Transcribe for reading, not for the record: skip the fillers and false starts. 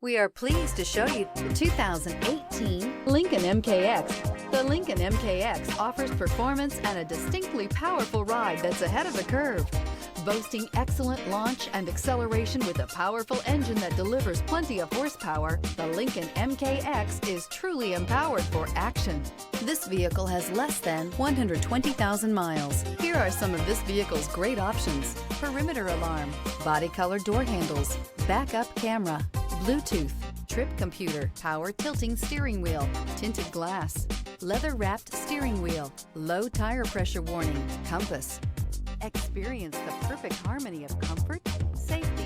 We are pleased to show you the 2018 Lincoln MKX. The Lincoln MKX offers performance and a distinctly powerful ride that's ahead of the curve. Boasting excellent launch and acceleration with a powerful engine that delivers plenty of horsepower, the Lincoln MKX is truly empowered for action. This vehicle has less than 120,000 miles. Here are some of this vehicle's great options: perimeter alarm, body color door handles, backup camera, Bluetooth, trip computer, power tilting steering wheel, tinted glass, leather-wrapped steering wheel, low tire pressure warning, compass. Experience the perfect harmony of comfort, safety,